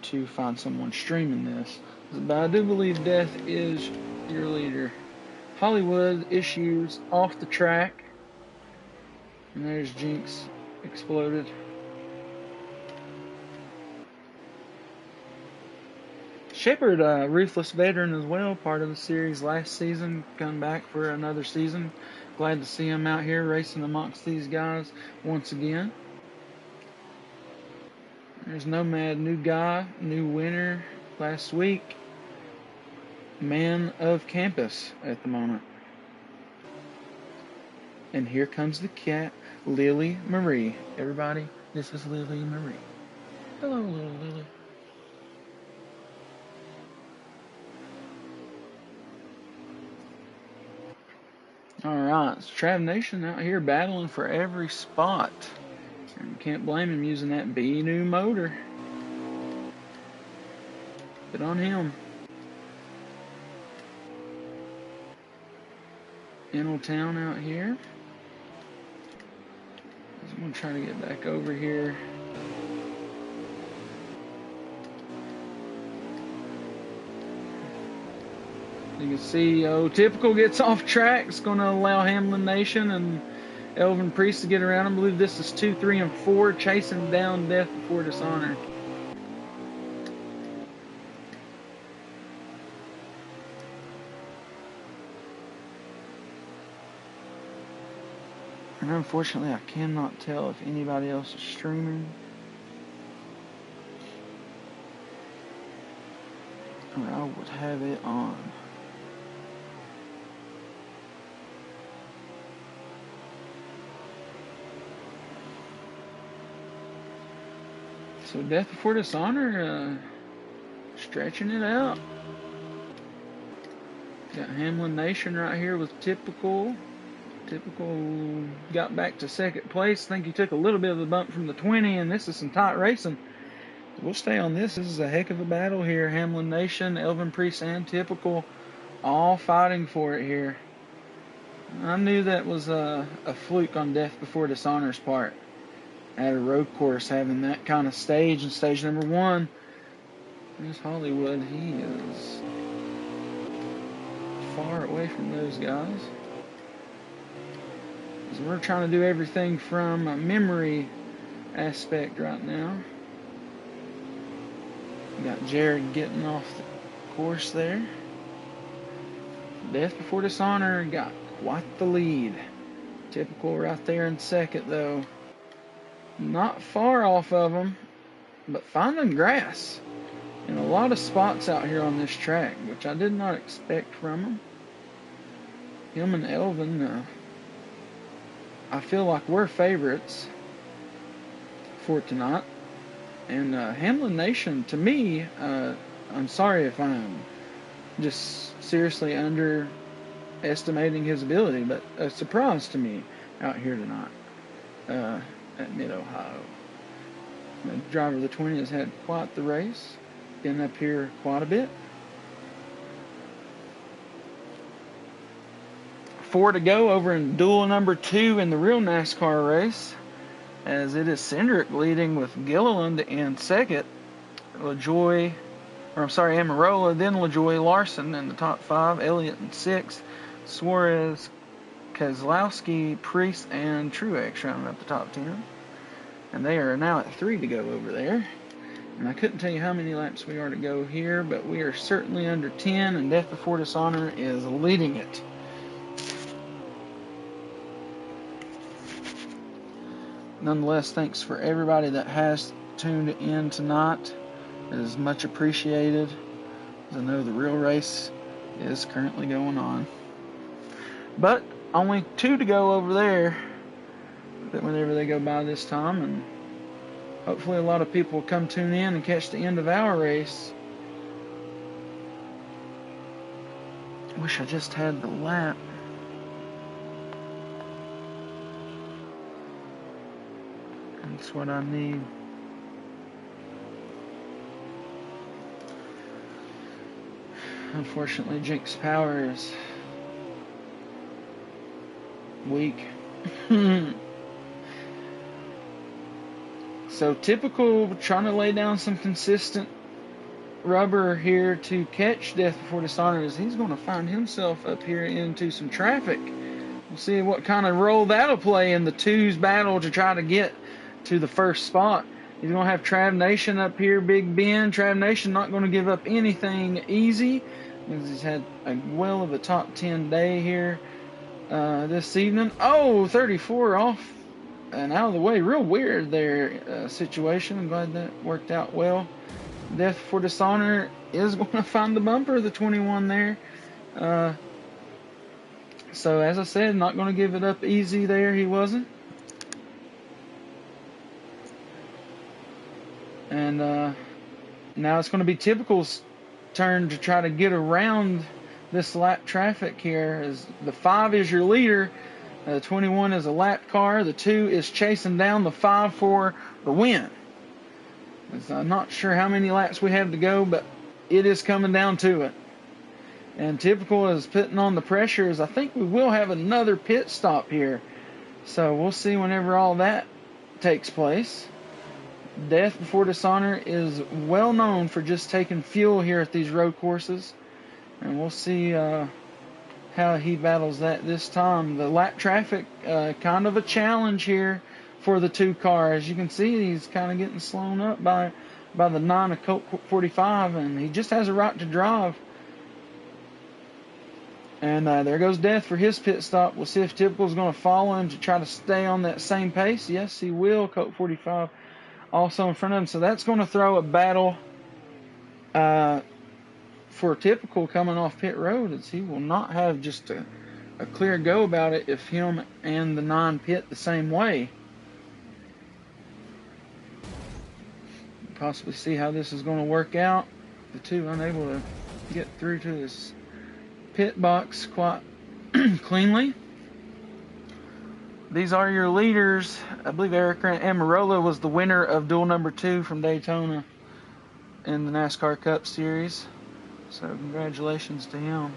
to find someone streaming this. But I do believe Death is your leader. Hollywood issues off the track. And there's Jinx exploded. Shepard, Ruthless veteran as well, part of the series last season, come back for another season. Glad to see him out here racing amongst these guys once again. There's Nomad, new guy, new winner last week. Man of campus at the moment. And here comes the cat, Lily Marie. Everybody, this is Lily Marie. Hello, little Lily. Alright, it's Trav Nation out here battling for every spot. And you can't blame him using that new motor. Good on him. Town out here. I'm going to try to get back over here. You can see, Typical gets off track. It's going to allow Hamlin Nation and Elvin Priest to get around him. I believe this is 2, 3, and 4, chasing down Death Before Dishonor. And unfortunately, I cannot tell if anybody else is streaming. Or I would have it on. So Death Before Dishonor, stretching it out. Got Hamlin Nation right here with Typical. Typical got back to second place. I think he took a little bit of a bump from the 20, and this is some tight racing. We'll stay on this. This is a heck of a battle here. Hamlin Nation, Elvin Priest, and Typical all fighting for it here. I knew that was a fluke on Death Before Dishonor's part. At a road course, having that kind of stage in stage number 1. There's Hollywood. He is far away from those guys. So we're trying to do everything from a memory aspect right now. We got Jared getting off the course there. Death Before Dishonor got quite the lead. Typical right there in second, though. Not far off of him, but finding grass in a lot of spots out here on this track, which I did not expect from him. Him and Elvin, I feel like we're favorites for tonight. And Hamlin Nation, to me, I'm sorry if I'm just seriously underestimating his ability, but a surprise to me out here tonight at Mid-Ohio. The driver of the 20 has had quite the race, been up here quite a bit. 4 to go over in duel number 2 in the real NASCAR race, as it is Cindric leading with Gilliland in second, Amarola, then LaJoy Larson in the top 5, Elliott in 6th, Suarez, Kozlowski, Priest, and Truex rounding up the top 10. And they are now at 3 to go over there. And I couldn't tell you how many laps we are to go here, but we are certainly under 10, and Death Before Dishonor is leading it. Nonetheless, thanks for everybody that has tuned in tonight. It is much appreciated, as I know the real race is currently going on. But only 2 to go over there, whenever they go by this time, and hopefully a lot of people will come tune in and catch the end of our race. Wish I just had the lap. That's what I need. Unfortunately, Jinx power is weak. So Typical trying to lay down some consistent rubber here to catch Death Before Dishonor, as he's going to find himself up here into some traffic. We'll see what kind of role that'll play in the twos battle to try to get to the first spot. He's going to have Trav Nation up here, Big Ben. Trav Nation not going to give up anything easy, because he's had a well of a top 10 day here this evening. Oh, 34 off and out of the way. Real weird there situation. I'm glad that worked out well. Death Before Dishonor is going to find the bumper, the 21 there. So as I said, not going to give it up easy there. He wasn't. And now it's going to be Typical's turn to try to get around this lap traffic here. As the 5 is your leader, the 21 is a lap car, the 2 is chasing down the 5 for the win. I'm not sure how many laps we have to go, but it is coming down to it. And Typical is putting on the pressure, as I think we will have another pit stop here. So we'll see whenever all that takes place. Death Before Dishonor is well known for just taking fuel here at these road courses. And we'll see how he battles that this time. The lap traffic, kind of a challenge here for the 2 cars. As you can see, he's kind of getting slown up by the 9 of Colt 45, and he just has a right to drive. And there goes Death for his pit stop. We'll see if Typical's going to follow him to try to stay on that same pace. Yes, he will. Colt 45 also in front of him. So that's going to throw a battle for Typical coming off pit road, as he will not have just a clear go about it if him and the 9 pit the same way. Possibly see how this is going to work out. The 2 unable to get through to this pit box quite cleanly. These are your leaders. I believe Eric Amarola was the winner of duel number 2 from Daytona in the NASCAR Cup Series. So congratulations to him.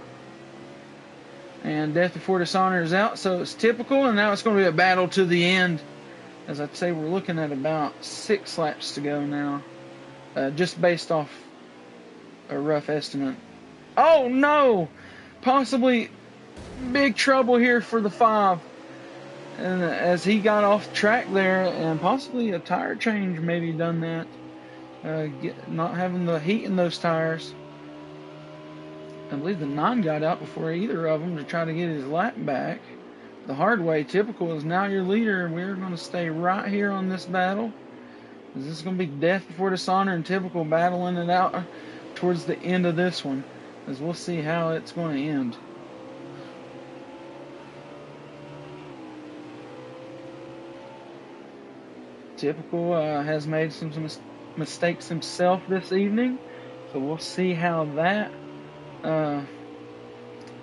And Death Before Dishonor is out, so it's Typical, and now it's going to be a battle to the end. As I'd say, we're looking at about 6 laps to go now, just based off a rough estimate. Oh no! Possibly big trouble here for the 5. And as he got off track there, and possibly a tire change maybe done that. Not having the heat in those tires. I believe the 9 got out before either of them to try to get his lap back. The hard way. Typical is now your leader. We're going to stay right here on this battle. This is going to be Death Before Dishonor and Typical battling it out towards the end of this one, as we'll see how it's going to end. Typical has made some mistakes himself this evening, so we'll see how that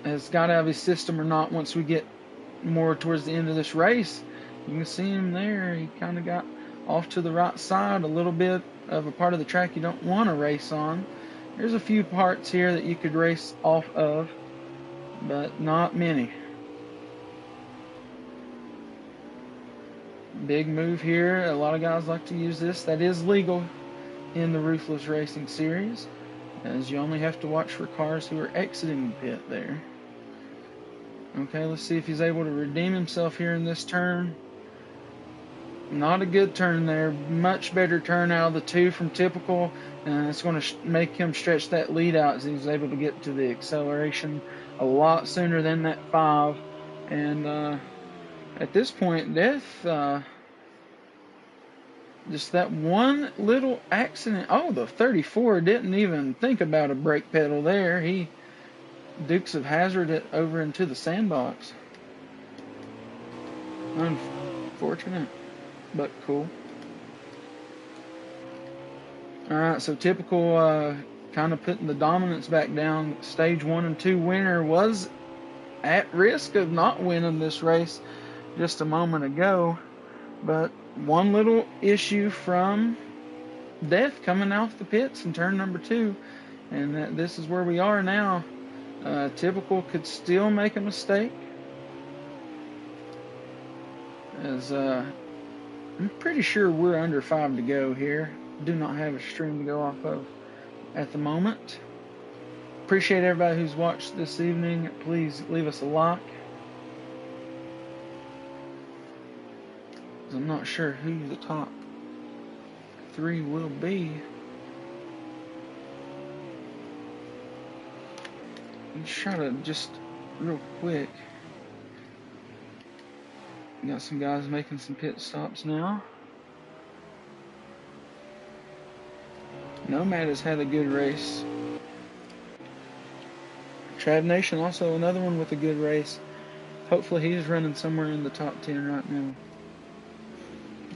has got out of his system or not once we get more towards the end of this race. You can see him there. He kind of got off to the right side, a little bit of a part of the track you don't want to race on. There's a few parts here that you could race off of, but not many. Big move here. A lot of guys like to use this. That is legal in the Ruthless Racing Series, as you only have to watch for cars who are exiting the pit there. Okay, let's see if he's able to redeem himself here in this turn. Not a good turn there. Much better turn out of the 2 from Typical, and it's going to make him stretch that lead out, as he's able to get to the acceleration a lot sooner than that 5. And at this point, Death, just that one little accident. Oh, the 34 didn't even think about a brake pedal there. He Dukes of Hazzard it over into the sandbox. Unfortunate, but cool. Alright, so Typical kind of putting the dominance back down. Stage 1 and 2 winner was at risk of not winning this race just a moment ago, but one little issue from Death coming off the pits in turn number 2, and this is where we are now. Typical could still make a mistake, as I'm pretty sure we're under 5 to go here. Do not have a stream to go off of at the moment. Appreciate everybody who's watched this evening. Please leave us a like. I'm not sure who the top 3 will be. Let's try to just real quick. Got some guys making some pit stops now. Nomad has had a good race. Trav Nation also another one with a good race. Hopefully he's running somewhere in the top 10 right now.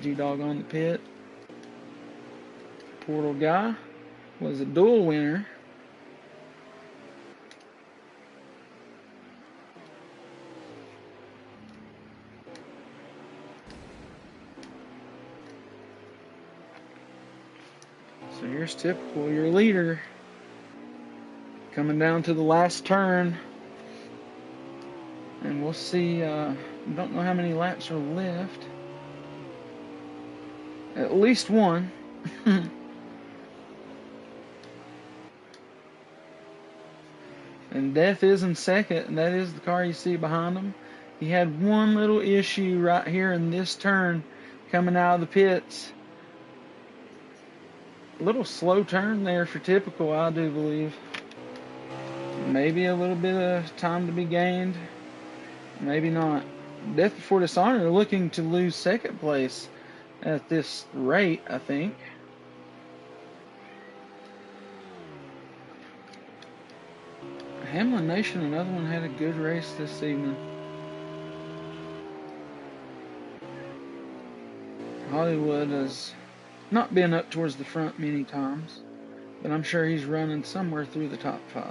G-Dog on the pit. Portal Guy was a dual winner. So here's Typical, your leader. Coming down to the last turn. And we'll see, don't know how many laps are left. At least one. And Death is in second, and that is the car you see behind him. He had one little issue right here in this turn coming out of the pits. A little slow turn there for Typical, I do believe. Maybe a little bit of time to be gained. Maybe not. Death Before Dishonor looking to lose second place at this rate, I think. Hamlin Nation, another one, had a good race this evening. Hollywood has not been up towards the front many times, but I'm sure he's running somewhere through the top 5.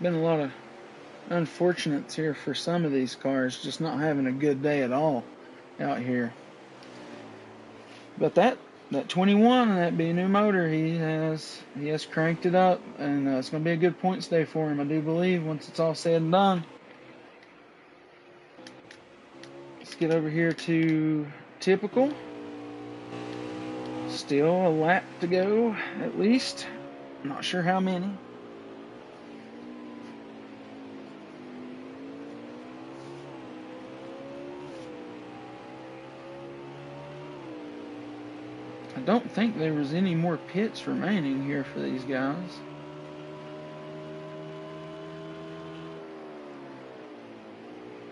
Been a lot of unfortunates here for some of these cars, just not having a good day at all out here. But that 21 and that be a new motor, he has cranked it up, and it's going to be a good points day for him, I do believe, once it's all said and done. Let's get over here to Typical. Still a lap to go, at least. Not sure how many. I don't think there was any more pits remaining here for these guys.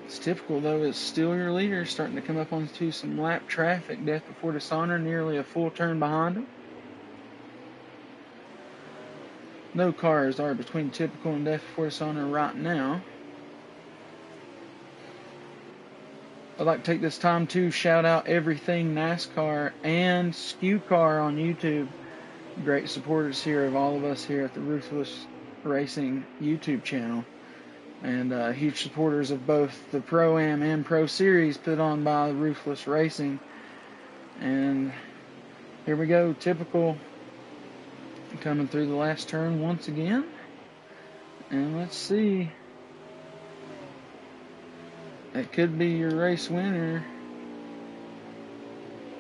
It's Typical, though, is still your leader, starting to come up onto some lap traffic. Death Before Dishonor nearly a full turn behind him. No cars are between Typical and Death Before Dishonor right now. I'd like to take this time to shout out Everything NASCAR and Skew Car on YouTube. Great supporters here of all of us here at the Ruthless Racing YouTube channel. And huge supporters of both the Pro-Am and Pro Series put on by Ruthless Racing. And here we go, Typical coming through the last turn once again. And let's see. It could be your race winner.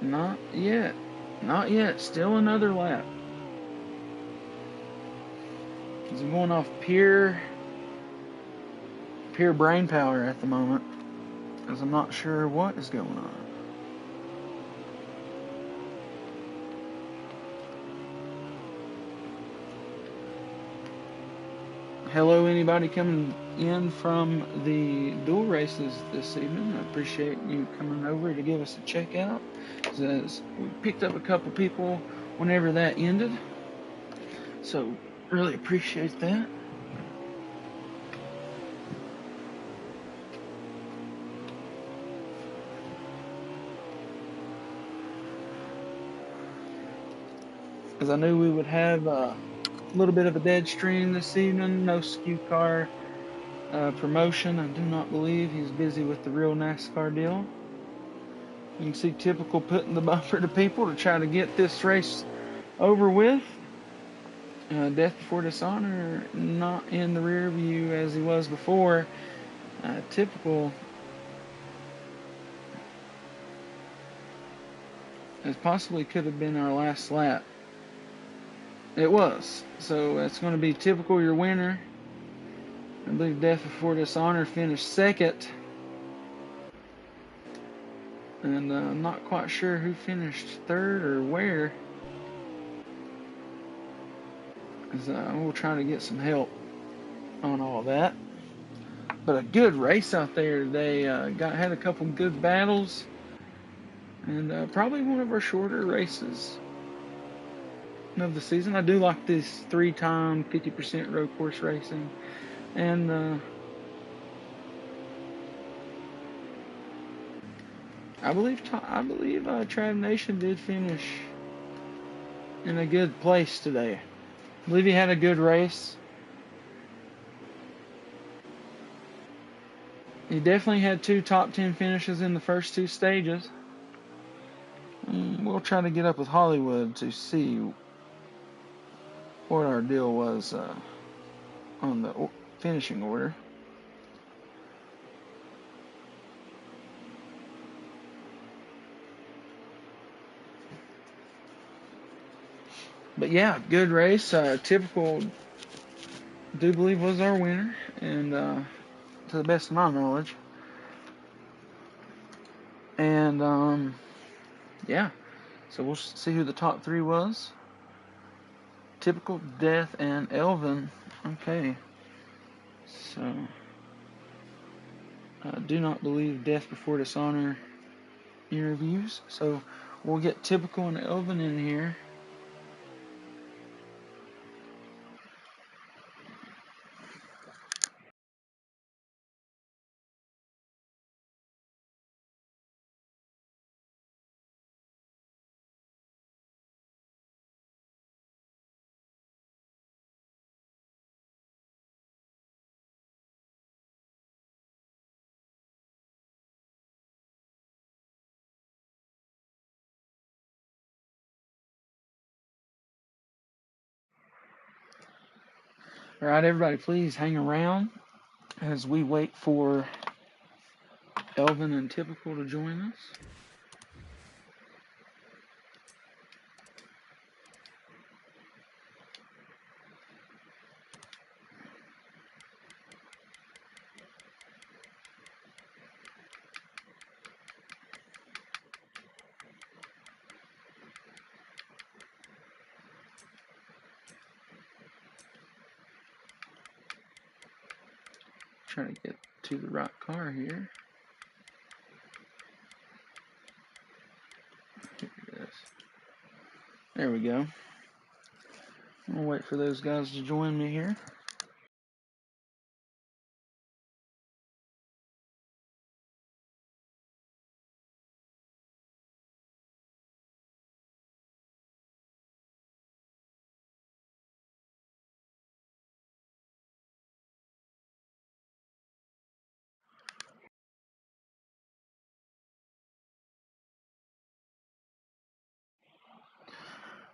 Not yet. Not yet. Still another lap. He's going off pure brain power at the moment, because I'm not sure what is going on. Hello, anybody coming in from the dual races this evening. I appreciate you coming over to give us a check out. As we picked up a couple people whenever that ended, so really appreciate that. Because I knew we would have a little bit of a dead stream this evening. No Skew Car promotion. I do not believe he's busy with the real NASCAR deal. You can see Typical putting the bumper to people to try to get this race over with. Death Before Dishonor not in the rear view as he was before. Typical as possibly could have been our last lap. It was. So that's going to be Typical, your winner. I believe Death Before Dishonor finished second. And I'm not quite sure who finished third or where. We'll try to get some help on all that. But a good race out there today. Had a couple good battles. And probably one of our shorter races of the season. I do like this 3-time 50% road course racing. And I believe Trav Nation did finish in a good place today. I believe he had a good race. He definitely had 2 top 10 finishes in the first 2 stages. We'll try to get up with Hollywood to see what our deal was on the finishing order. But yeah, good race. Typical, do believe was our winner, and to the best of my knowledge. And yeah, so we'll see who the top 3 was. Typical, Death, and Elvin. Okay, so I do not believe Death Before Dishonor interviews, so we'll get Typical and Elvin in here. All right, everybody, please hang around as we wait for Elvin and Typical to join us. Trying to get to the right car here. Here it is. There we go. I'll wait for those guys to join me here.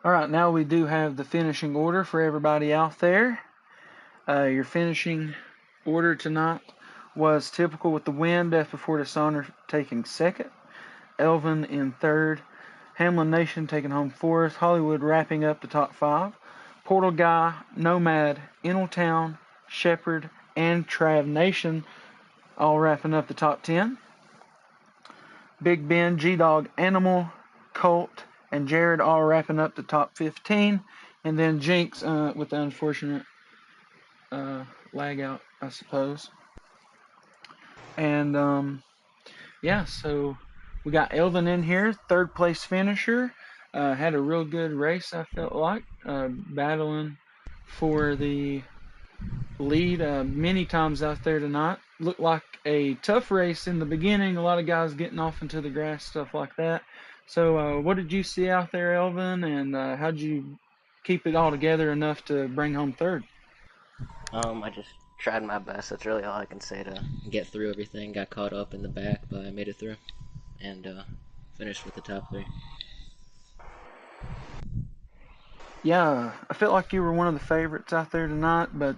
All right, now we do have the finishing order for everybody out there. Your finishing order tonight was Typical with the win, Death Before Dishonor taking second, Elvin in third, Hamlin Nation taking home fourth, Hollywood wrapping up the top 5, Portal Guy, Nomad, Town, Shepherd, and Trav Nation all wrapping up the top 10. Big Ben, G-Dog, Animal, Colt, and Jared all wrapping up the top 15. And then Jinx with the unfortunate lag out, I suppose. And yeah, so we got Elvin in here, 3rd place finisher. Had a real good race, I felt like, battling for the lead many times out there tonight. Looked like a tough race in the beginning, a lot of guys getting off into the grass, stuff like that. So what did you see out there, Elvin, and how did you keep it all together enough to bring home 3rd? I just tried my best. That's really all I can say to get through everything. Got caught up in the back, but I made it through and finished with the top 3. Yeah, I felt like you were one of the favorites out there tonight, but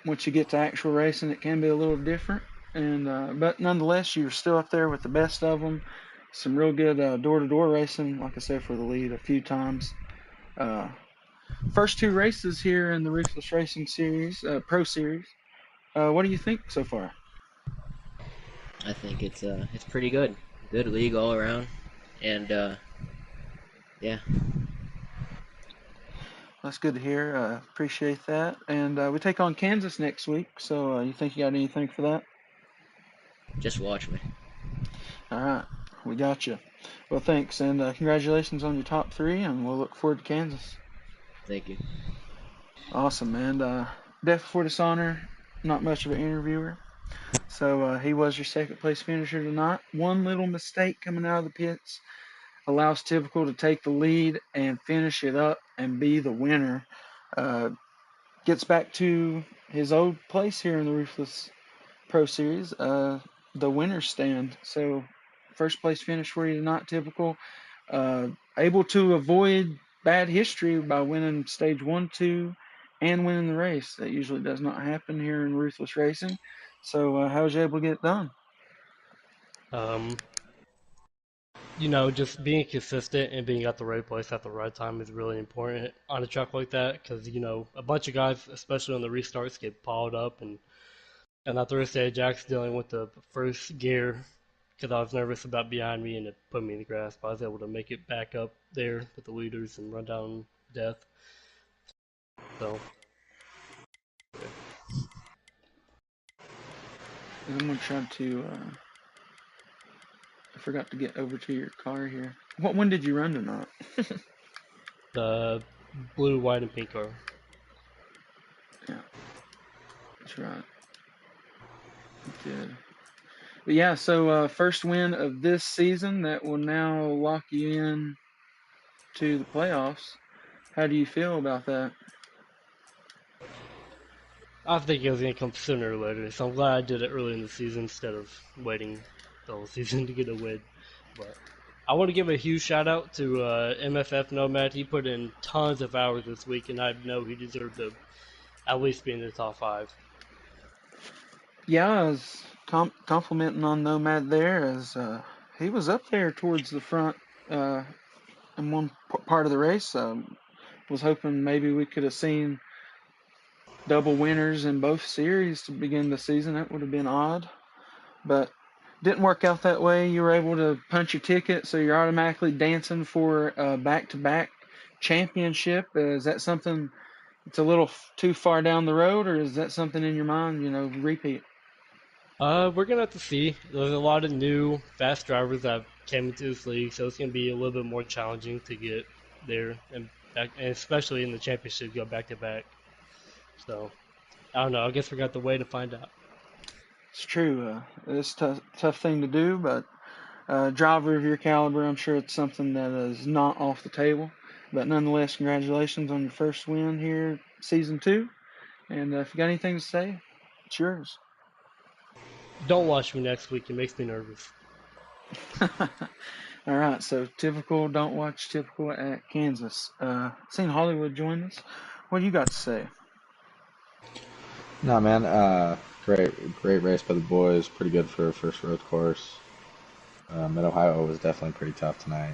once you get to actual racing, it can be a little different. And but nonetheless, you're still up there with the best of them. Some real good door-to-door racing, like I said, for the lead a few times. Uh, First two races here in the Ruthless Racing Series, Pro Series. What do you think so far? I think it's pretty good. Good league all around, and yeah, That's good to hear. Appreciate that. And we take on Kansas next week. So you think you got anything for that? just watch me. All right, we got you. Well, thanks, and congratulations on your top three, and we'll look forward to Kansas. Thank you. Awesome, and Death Before Dishonor, not much of an interviewer. So he was your second place finisher tonight. One little mistake coming out of the pits allows Typical to take the lead and finish it up and be the winner. Uh, Gets back to his old place here in the Ruthless Pro Series, the winner's stand. So first place finish for you tonight, Typical. Uh, Able to avoid bad history by winning stage one, two, and winning the race. That usually does not happen here in Ruthless Racing. So how was you able to get it done? Um, just being consistent and being at the right place at the right time is really important on a track like that because, a bunch of guys, especially on the restarts, get piled up. And that Thursday, Jack's dealing with the first gear because I was nervous about behind me and it put me in the grass, but I was able to make it back up there with the leaders and run down Death. So, yeah. I'm gonna try to. I forgot to get over to your car here. What one did you run tonight? The blue, white, and pink car. Yeah, that's right. You did. But yeah, so first win of this season that will now lock you in to the playoffs. How do you feel about that? I think it was going to come sooner or later, so I'm glad I did it early in the season instead of waiting the whole season to get a win. But I want to give a huge shout out to MFF Nomad. He put in tons of hours this week, and I know he deserved to at least be in the top five. Yeah, I was complimenting on Nomad there as he was up there towards the front uh, in one part of the race. Was hoping maybe we could have seen double winners in both series to begin the season. That would have been odd, but didn't work out that way. You were able to punch your ticket, so you're automatically dancing for a back-to-back championship. Is that something that's a little too far down the road, or is that something in your mind? Repeat. We're gonna have to see. There's a lot of new fast drivers that came into this league, so it's gonna be a little bit more challenging to get there and back, and especially in the championship, go back to back. So I don't know. I guess we got to wait to find out. It's true. It's a tough thing to do, but driver of your caliber, I'm sure it's something that is not off the table. But nonetheless, congratulations on your first win here, season two. And if you got anything to say, it's yours. Don't watch me next week. It makes me nervous. All right, so typical, don't watch typical at Kansas. Seen Hollywood join us. What do you got to say? No, man. Great race by the boys. Pretty good for a first road course. Mid Ohio was definitely pretty tough tonight.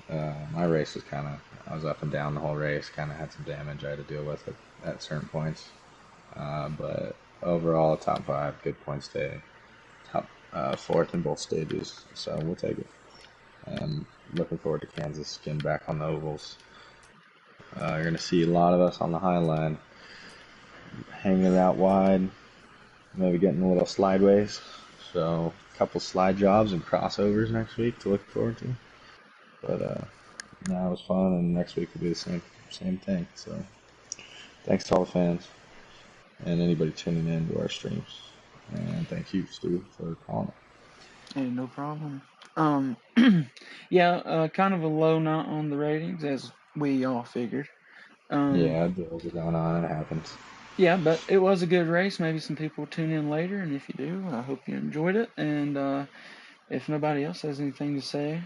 My race was I was up and down the whole race. Kind of had some damage I had to deal with at certain points. But overall, top five, good points day. Top fourth in both stages, so we'll take it. Looking forward to Kansas getting back on the ovals. You're gonna see a lot of us on the high line, hanging it out wide, maybe getting a little slideways. So a couple slide jobs and crossovers next week to look forward to. But no, it was fun, and next week will be the same thing. So thanks to all the fans and anybody tuning in to our streams. And thank you, Stu, for calling it. Hey, no problem. Um, yeah, kind of a low knot on the ratings, as we all figured. Um, Yeah, deals are going on, and it happens. yeah, but it was a good race. Maybe some people will tune in later, and if you do, I hope you enjoyed it. And if nobody else has anything to say,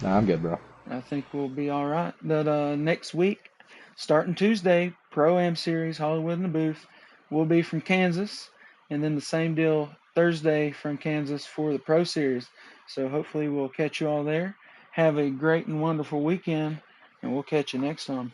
No, I'm good, bro. I think we'll be all right. But next week, starting Tuesday, Pro-Am Series, Hollywood in the booth, will be from Kansas. And then the same deal Thursday from Kansas for the Pro Series. So hopefully we'll catch you all there. Have a great and wonderful weekend, and we'll catch you next time.